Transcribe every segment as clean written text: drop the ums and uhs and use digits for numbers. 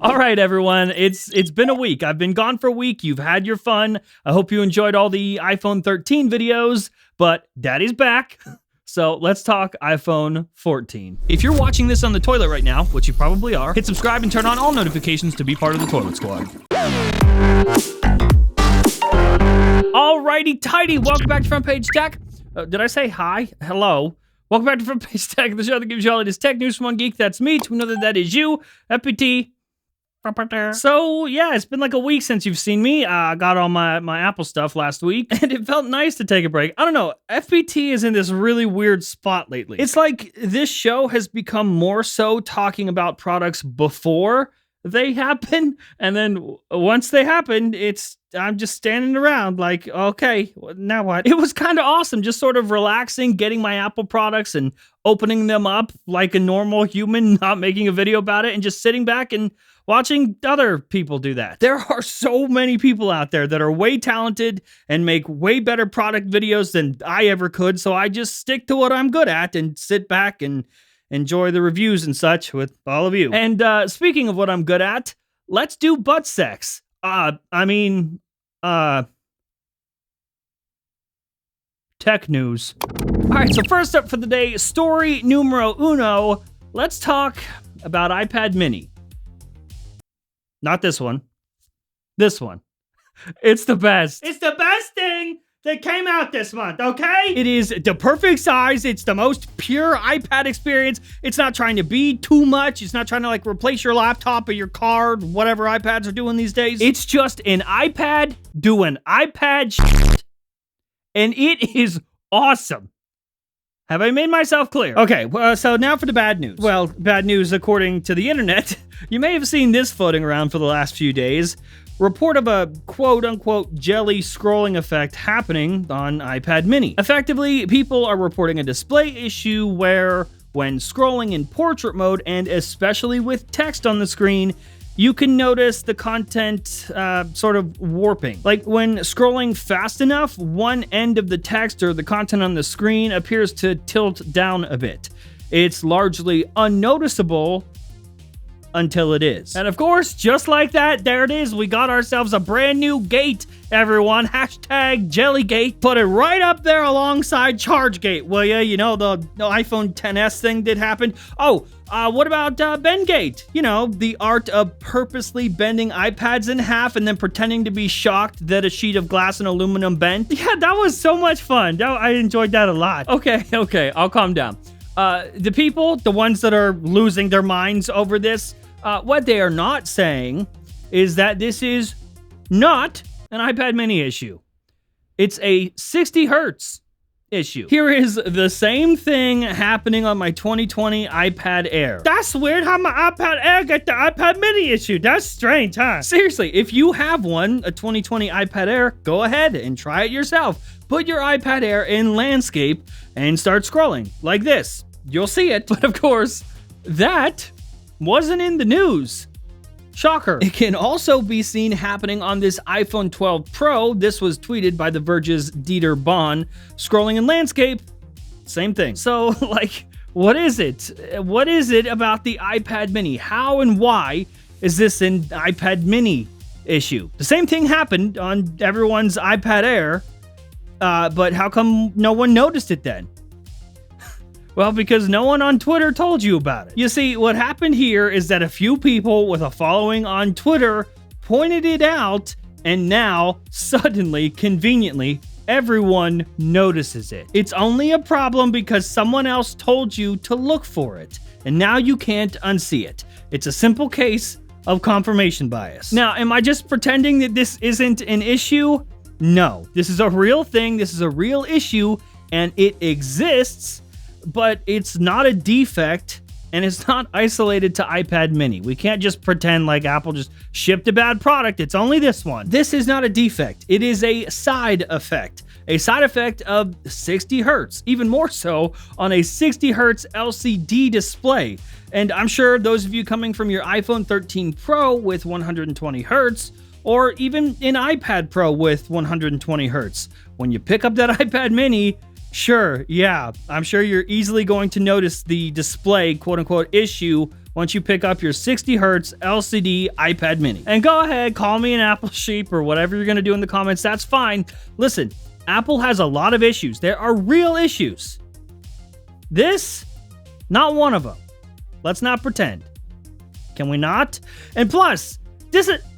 All right, everyone. It's been a week. I've been gone for a week. You've had your fun. I hope you enjoyed all the iPhone 13 videos, but Daddy's back. So let's talk iPhone 14. If you're watching this on the toilet right now, which you probably are, hit subscribe and turn on all notifications to be part of the Toilet Squad. Alrighty, tidy. Welcome back to Front Page Tech. Did I say hi? Hello. Welcome back to Front Page Tech, the show that gives you all the latest tech news from one geek. That's me. To another, that is you, FPT. So yeah, it's been like a week since you've seen me. I got all my Apple stuff last week, and it felt nice to take a break. I don't know, FPT is in this really weird spot lately. It's like this show has become more so talking about products before they happen, and then once they happen, I'm just standing around like, okay, now what? It was kind of awesome, just sort of relaxing, getting my Apple products and opening them up like a normal human, not making a video about it, and just sitting back and watching other people do that. There are so many people out there that are way talented and make way better product videos than I ever could, so I just stick to what I'm good at and sit back and enjoy the reviews and such with all of you. And speaking of what I'm good at, let's do butt sex. Tech news. All right, so first up for the day, story numero uno. Let's talk about iPad mini. Not this one. This one. It's the best. It's the best thing that came out this month, okay? It is the perfect size. It's the most pure iPad experience. It's not trying to be too much. It's not trying to like replace your laptop or your card, whatever iPads are doing these days. It's just an iPad doing iPad shit. And it is awesome. Have I made myself clear? Okay, so now for the bad news. Well, bad news according to the internet. You may have seen this floating around for the last few days. Report of a quote-unquote jelly scrolling effect happening on iPad mini. Effectively, people are reporting a display issue where, when scrolling in portrait mode, and especially with text on the screen, you can notice the content sort of warping. Like when scrolling fast enough, one end of the text or the content on the screen appears to tilt down a bit. It's largely unnoticeable until it is. And of course, just like that, there it is. We got ourselves a brand new gate, everyone. Hashtag Jellygate. Put it right up there alongside ChargeGate, will ya? You know, the iPhone XS thing that happened. Oh, what about Bendgate? You know, the art of purposely bending iPads in half and then pretending to be shocked that a sheet of glass and aluminum bent. Yeah, that was so much fun. I enjoyed that a lot. Okay, I'll calm down. The people, the ones that are losing their minds over this, what they are not saying is that this is not an iPad mini issue. It's a 60 hertz issue. Here is the same thing happening on my 2020 iPad Air. That's weird how my iPad Air got the iPad mini issue. That's strange, huh? Seriously, if you have one, a 2020 iPad Air, go ahead and try it yourself. Put your iPad Air in landscape and start scrolling like this. You'll see it, but of course, that wasn't in the news. Shocker. It can also be seen happening on this iPhone 12 Pro. This was tweeted by The Verge's Dieter Bohn. Scrolling in landscape, same thing. So, like, what is it? What is it about the iPad mini? How and why is this an iPad mini issue? The same thing happened on everyone's iPad Air, but how come no one noticed it then? Well, because no one on Twitter told you about it. You see, what happened here is that a few people with a following on Twitter pointed it out, and now, suddenly, conveniently, everyone notices it. It's only a problem because someone else told you to look for it, and now you can't unsee it. It's a simple case of confirmation bias. Now, am I just pretending that this isn't an issue? No, this is a real thing, this is a real issue, and it exists. But it's not a defect, and it's not isolated to iPad mini. We can't just pretend like Apple just shipped a bad product. It's only this one. This is not a defect. It is a side effect. A side effect of 60 hertz, even more so on a 60 hertz LCD display. And I'm sure those of you coming from your iPhone 13 Pro with 120 hertz, or even an iPad Pro with 120 hertz, when you pick up that iPad mini, sure, yeah, I'm sure you're easily going to notice the display, quote-unquote, issue once you pick up your 60 hertz LCD iPad mini. And go ahead, call me an Apple sheep or whatever you're going to do in the comments. That's fine. Listen, Apple has a lot of issues. There are real issues. This, not one of them. Let's not pretend. Can we not? And plus,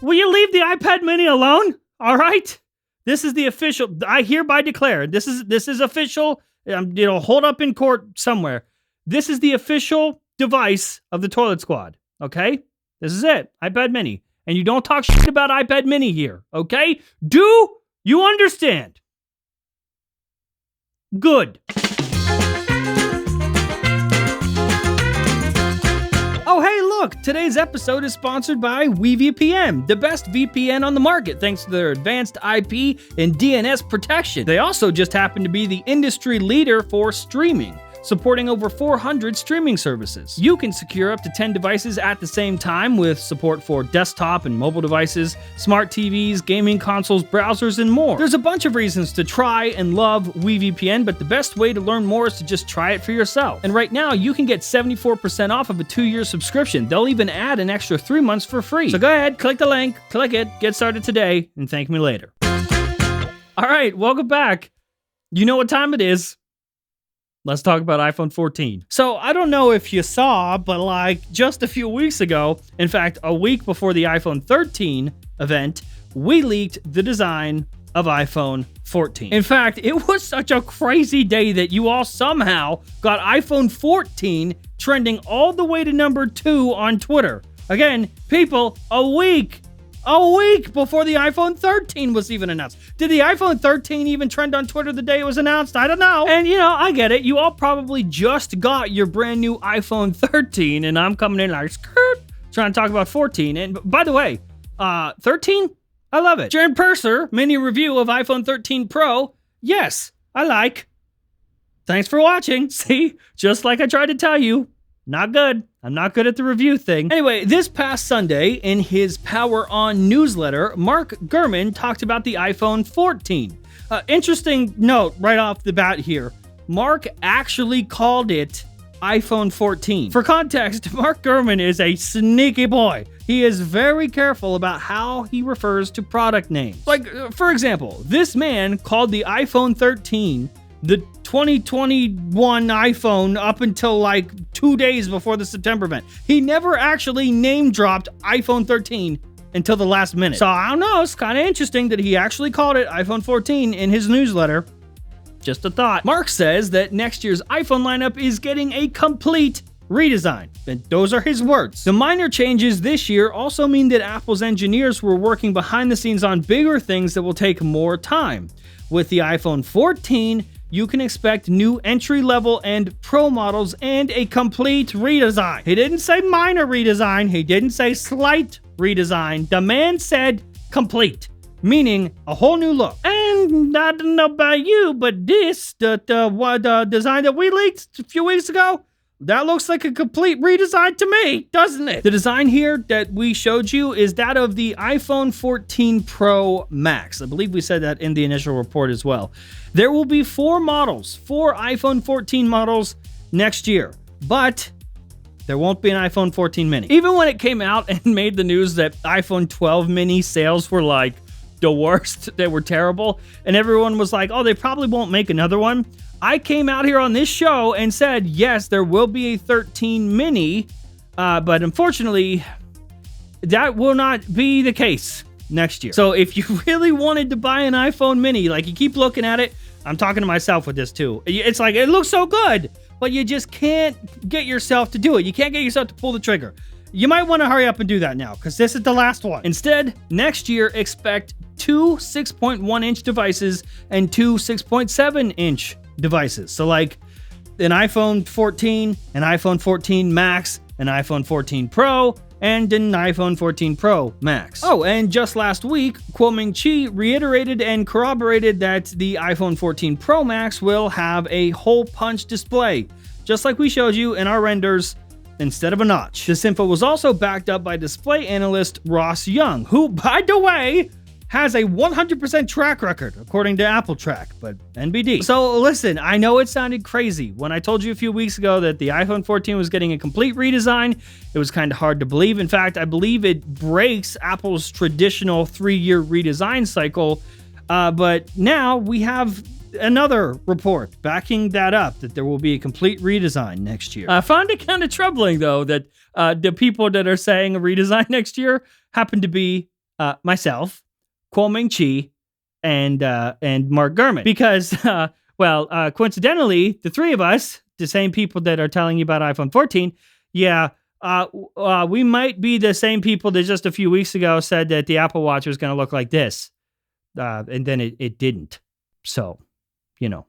will you leave the iPad mini alone? All right? This is the official, I hereby declare, this is official, hold up in court somewhere. This is the official device of the Toilet Squad, okay? This is it, iPad mini. And you don't talk shit about iPad mini here, okay? Do you understand? Good. Oh, hey, look, today's episode is sponsored by WeVPN, the best VPN on the market thanks to their advanced IP and DNS protection. They also just happen to be the industry leader for streaming, supporting over 400 streaming services. You can secure up to 10 devices at the same time with support for desktop and mobile devices, smart TVs, gaming consoles, browsers, and more. There's a bunch of reasons to try and love WeVPN, but the best way to learn more is to just try it for yourself. And right now, you can get 74% off of a 2-year subscription. They'll even add an extra 3 months for free. So go ahead, click the link, click it, get started today, and thank me later. All right, welcome back. You know what time it is. Let's talk about iPhone 14. So I don't know if you saw, but like just a few weeks ago, in fact, a week before the iPhone 13 event, we leaked the design of iPhone 14. In fact, it was such a crazy day that you all somehow got iPhone 14 trending all the way to number 2 on Twitter. Again, people, a week before the iPhone 13 was even announced. Did the iPhone 13 even trend on Twitter the day it was announced? I don't know. And I get it. You all probably just got your brand new iPhone 13 and I'm coming in like, skirt, trying to talk about 14. And by the way, 13? I love it. Jaron Purser, mini review of iPhone 13 Pro. Yes, I like. Thanks for watching. See, just like I tried to tell you, not good. I'm not good at the review thing. Anyway, this past Sunday, in his Power On newsletter, Mark Gurman talked about the iPhone 14. Interesting note right off the bat here. Mark actually called it iPhone 14. For context, Mark Gurman is a sneaky boy. He is very careful about how he refers to product names. Like, for example, this man called the iPhone 13 the 2021 iPhone up until like 2 days before the September event. He never actually name dropped iPhone 13 until the last minute. So I don't know, it's kind of interesting that he actually called it iPhone 14 in his newsletter. Just a thought. Mark says that next year's iPhone lineup is getting a complete redesign. And those are his words. The minor changes this year also mean that Apple's engineers were working behind the scenes on bigger things that will take more time. With the iPhone 14, you can expect new entry-level and Pro models and a complete redesign. He didn't say minor redesign. He didn't say slight redesign. The man said complete, meaning a whole new look. And I don't know about you, but this, the design that we leaked a few weeks ago, that looks like a complete redesign to me, doesn't it? The design here that we showed you is that of the iPhone 14 Pro Max. I believe we said that in the initial report as well. There will be 4 iPhone 14 models next year, but there won't be an iPhone 14 mini. Even when it came out and made the news that iPhone 12 mini sales were like the worst, they were terrible, and everyone was like, oh, they probably won't make another one. I came out here on this show and said, yes, there will be a 13 mini, but unfortunately, that will not be the case next year. So if you really wanted to buy an iPhone mini, like you keep looking at it, I'm talking to myself with this too. It's like, it looks so good, but you just can't get yourself to do it. You can't get yourself to pull the trigger. You might want to hurry up and do that now because this is the last one. Instead, next year, expect 2 6.1-inch devices and 2 6.7-inch devices. So like an iPhone 14, an iPhone 14 Max, an iPhone 14 Pro, and an iPhone 14 Pro Max. Oh, and just last week, Kuoming Chi reiterated and corroborated that the iPhone 14 Pro Max will have a hole punch display, just like we showed you in our renders, instead of a notch. This info was also backed up by display analyst Ross Young, who, by the way, has a 100% track record, according to Apple Track, but NBD. So listen, I know it sounded crazy. When I told you a few weeks ago that the iPhone 14 was getting a complete redesign, it was kind of hard to believe. In fact, I believe it breaks Apple's traditional 3-year redesign cycle. But now we have another report backing that up, that there will be a complete redesign next year. I found it kind of troubling, though, that the people that are saying a redesign next year happen to be myself, Kuo-Ming Chi, and Mark Gurman. Because, coincidentally, the three of us, the same people that are telling you about iPhone 14, we might be the same people that just a few weeks ago said that the Apple Watch was going to look like this. And then it didn't. So, you know.